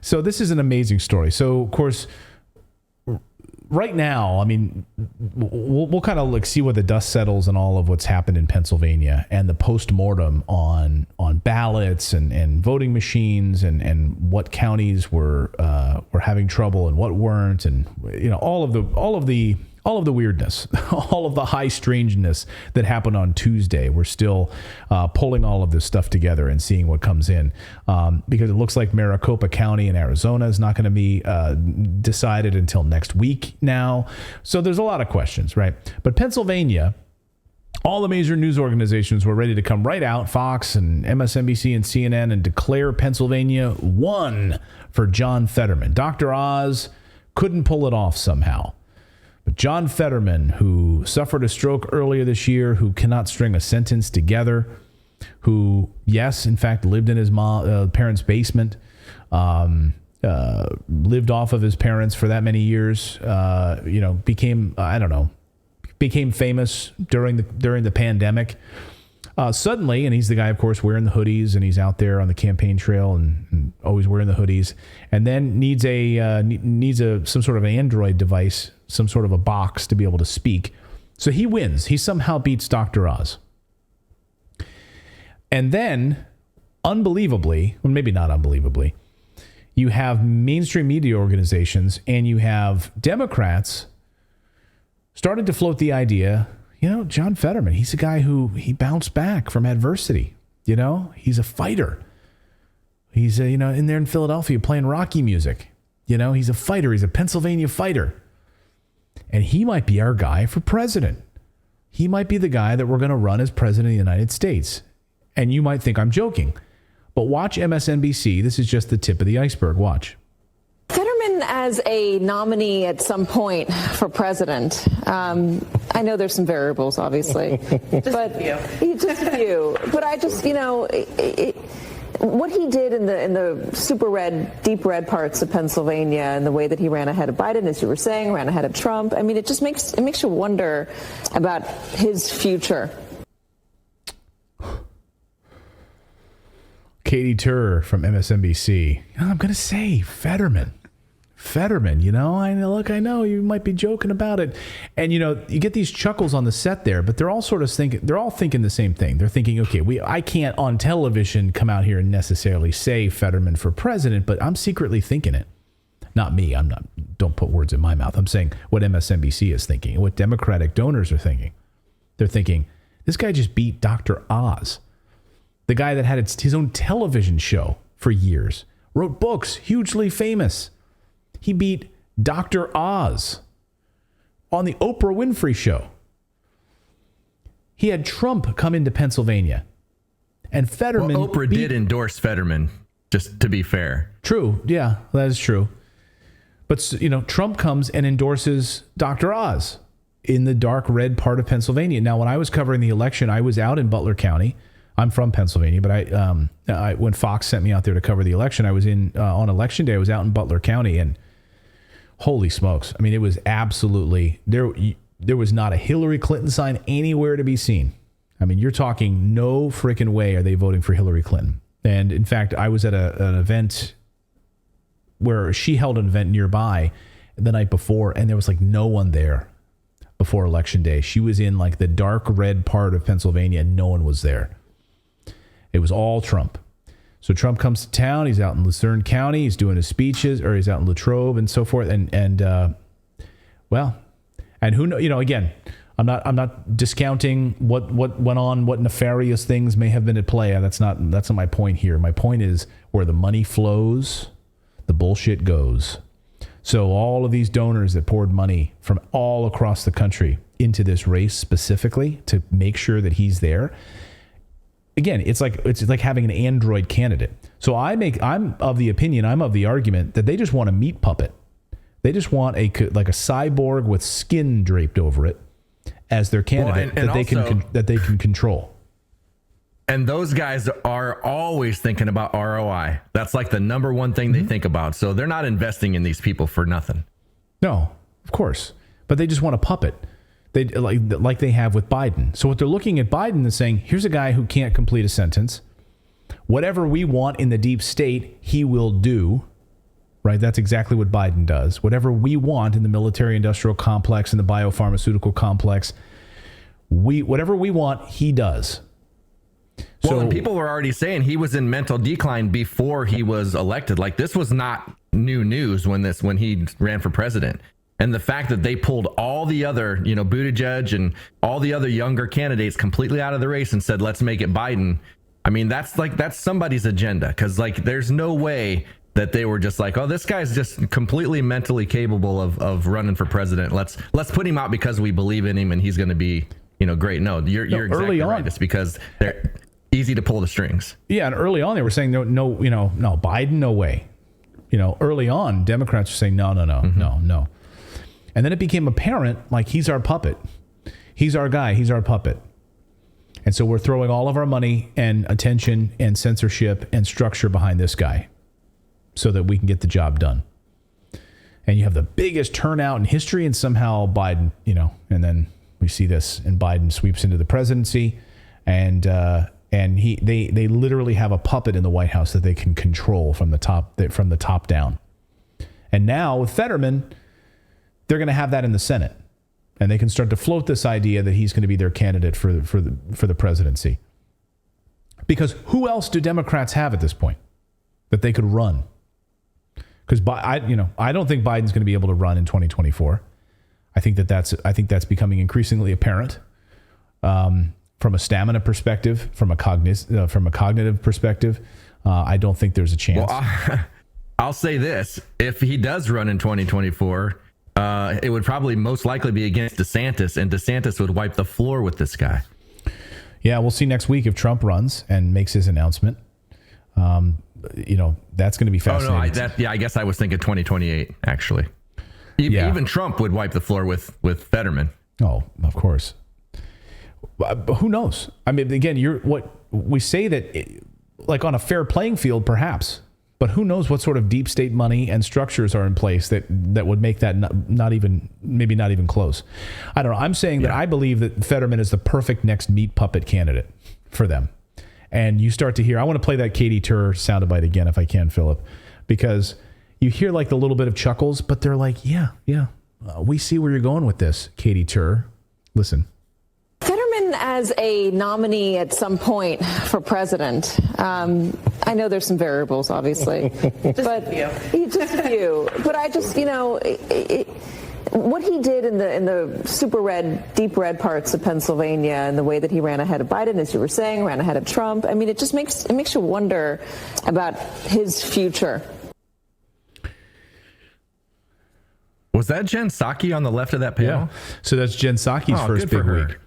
So this is an amazing story. So, of course, right now, I mean, we'll kind of see where the dust settles and all of what's happened in Pennsylvania and the post-mortem on ballots and voting machines and what counties were having trouble and what weren't, and all of the weirdness, all of the high strangeness that happened on Tuesday. We're still pulling all of this stuff together and seeing what comes in, because it looks like Maricopa County in Arizona is not going to be decided until next week now. So there's a lot of questions, right? But Pennsylvania, all the major news organizations were ready to come right out, Fox and MSNBC and CNN, and declare Pennsylvania won for John Fetterman. Dr. Oz couldn't pull it off somehow. But John Fetterman, who suffered a stroke earlier this year, who cannot string a sentence together, who, yes, in fact, lived in his parents' basement, lived off of his parents for that many years, became famous during the pandemic. Suddenly, and he's the guy, of course, wearing the hoodies, and he's out there on the campaign trail and always wearing the hoodies, and then needs some sort of an Android device, some sort of a box to be able to speak. So he wins. He somehow beats Dr. Oz. And then, unbelievably, or maybe not unbelievably, you have mainstream media organizations and you have Democrats started to float the idea, John Fetterman, he's a guy he bounced back from adversity. He's a fighter. He's, in there in Philadelphia playing Rocky music. He's a fighter. He's a Pennsylvania fighter. And he might be our guy for president. He might be the guy that we're going to run as president of the United States. And you might think I'm joking. But watch MSNBC. This is just the tip of the iceberg. Watch. Fetterman as a nominee at some point for president. I know there's some variables, obviously. Just a few. But I just, what he did in the super red, deep red parts of Pennsylvania and the way that he ran ahead of Biden, as you were saying, ran ahead of Trump. I mean, it just makes you wonder about his future. Katie Tur from MSNBC. I'm going to say Fetterman, I know you might be joking about it. And, you get these chuckles on the set there, but they're all thinking the same thing. They're thinking, okay, I can't on television come out here and necessarily say Fetterman for president, but I'm secretly thinking it. Not me. Don't put words in my mouth. I'm saying what MSNBC is thinking, what Democratic donors are thinking. They're thinking, this guy just beat Dr. Oz, the guy that had his own television show for years, wrote books, hugely famous. He beat Dr. Oz on the Oprah Winfrey Show. He had Trump come into Pennsylvania. And Fetterman... Well, Oprah did endorse Fetterman, just to be fair. True. Yeah, that is true. But, Trump comes and endorses Dr. Oz in the dark red part of Pennsylvania. Now, when I was covering the election, I was out in Butler County. I'm from Pennsylvania, but I when Fox sent me out there to cover the election, I was on election day. I was out in Butler County, and holy smokes! I mean, it was absolutely there was not a Hillary Clinton sign anywhere to be seen. I mean, you're talking no freaking way are they voting for Hillary Clinton. And in fact, I was at an event where she held an event nearby the night before, and there was like no one there before election day. She was in like the dark red part of Pennsylvania, and no one was there. It was all Trump. So Trump comes to town. He's out in Lucerne County. He's doing his speeches, or he's out in Latrobe and so forth. And who know? Again, I'm not discounting what went on, what nefarious things may have been at play. That's not my point here. My point is where the money flows, the bullshit goes. So all of these donors that poured money from all across the country into this race specifically to make sure that he's there. Again, it's like having an Android candidate. So I'm of the opinion, I'm of the argument that they just want a meat puppet. They just want a cyborg with skin draped over it as their candidate that they can control. And those guys are always thinking about ROI. That's like the number one thing they think about. So they're not investing in these people for nothing. No, of course, but they just want a puppet. They like they have with Biden. So what they're looking at Biden is saying, here's a guy who can't complete a sentence. Whatever we want in the deep state, he will do. right? That's exactly what Biden does. Whatever we want in the military-industrial complex and the biopharmaceutical complex, whatever we want, he does. Well, and people were already saying he was in mental decline before he was elected. Like, this was not new news when he ran for president. And the fact that they pulled all the other, Buttigieg and all the other younger candidates completely out of the race and said, let's make it Biden. I mean, that's somebody's agenda, because there's no way that they were just like, oh, this guy's just completely mentally capable of running for president. Let's put him out because we believe in him and he's going to be, great. No, you're exactly right. It's because they're easy to pull the strings. Yeah, and early on they were saying no, Biden, no way. Early on, Democrats were saying no. And then it became apparent, like, he's our puppet. He's our guy. He's our puppet. And so we're throwing all of our money and attention and censorship and structure behind this guy so that we can get the job done. And you have the biggest turnout in history, and somehow Biden, and then we see this, and Biden sweeps into the presidency, and they literally have a puppet in the White House that they can control from the top down. And now with Fetterman, they're going to have that in the Senate, and they can start to float this idea that he's going to be their candidate for the presidency. Because who else do Democrats have at this point that they could run? Because I don't think Biden's going to be able to run in 2024. I think that's becoming increasingly apparent. From a stamina perspective, from a cognitive perspective, I don't think there's a chance. Well, I'll say this: if he does run in 2024, it would probably most likely be against DeSantis, and DeSantis would wipe the floor with this guy. Yeah, we'll see next week if Trump runs and makes his announcement. That's going to be fascinating. Oh no, I guess I was thinking 2028 actually. Even Trump would wipe the floor with Fetterman. Oh, of course. But who knows? I mean, again, we say that, like, on a fair playing field, perhaps, but who knows what sort of deep state money and structures are in place that would make that not even close. I don't know. I'm saying that I believe that Fetterman is the perfect next meat puppet candidate for them. And you start to hear, I want to play that Katie Tur soundbite again if I can, Philip, because you hear like the little bit of chuckles, but they're like, we see where you're going with this, Katie Tur. Listen. Fetterman as a nominee at some point for president. I know there's some variables, obviously, just a few. But I just, what he did in the super red, deep red parts of Pennsylvania, and the way that he ran ahead of Biden, as you were saying, ran ahead of Trump. I mean, it just makes you wonder about his future. Was that Jen Psaki on the left of that panel? Yeah. So that's Jen Psaki's first big week.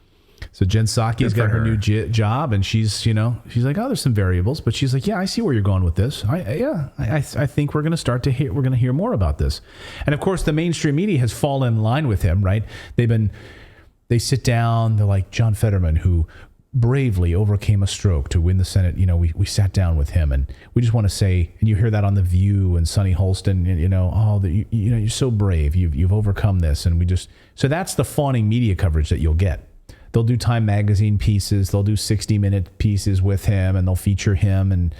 So Jen Psaki's got her new job, and she's like, oh, there's some variables, but she's like, yeah, I see where you're going with this. I think we're going to hear more about this. And of course, the mainstream media has fallen in line with him, right? They sit down, they're like, John Fetterman, who bravely overcame a stroke to win the Senate. We sat down with him, and we just want to say, and you hear that on The View and Sonny Holston, you're so brave. You've overcome this. And so that's the fawning media coverage that you'll get. They'll do Time Magazine pieces. They'll do 60-minute pieces with him, and they'll feature him and,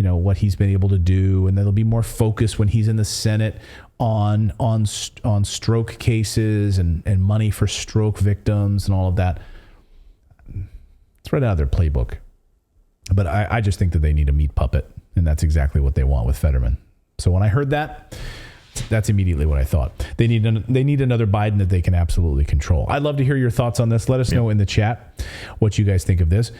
what he's been able to do. And there'll be more focus when he's in the Senate on stroke cases and money for stroke victims and all of that. It's right out of their playbook. But I just think that they need a meat puppet, and that's exactly what they want with Fetterman. So when I heard that, that's immediately what I thought. They need another Biden that they can absolutely control. I'd love to hear your thoughts on this. Let us know in the chat what you guys think of this.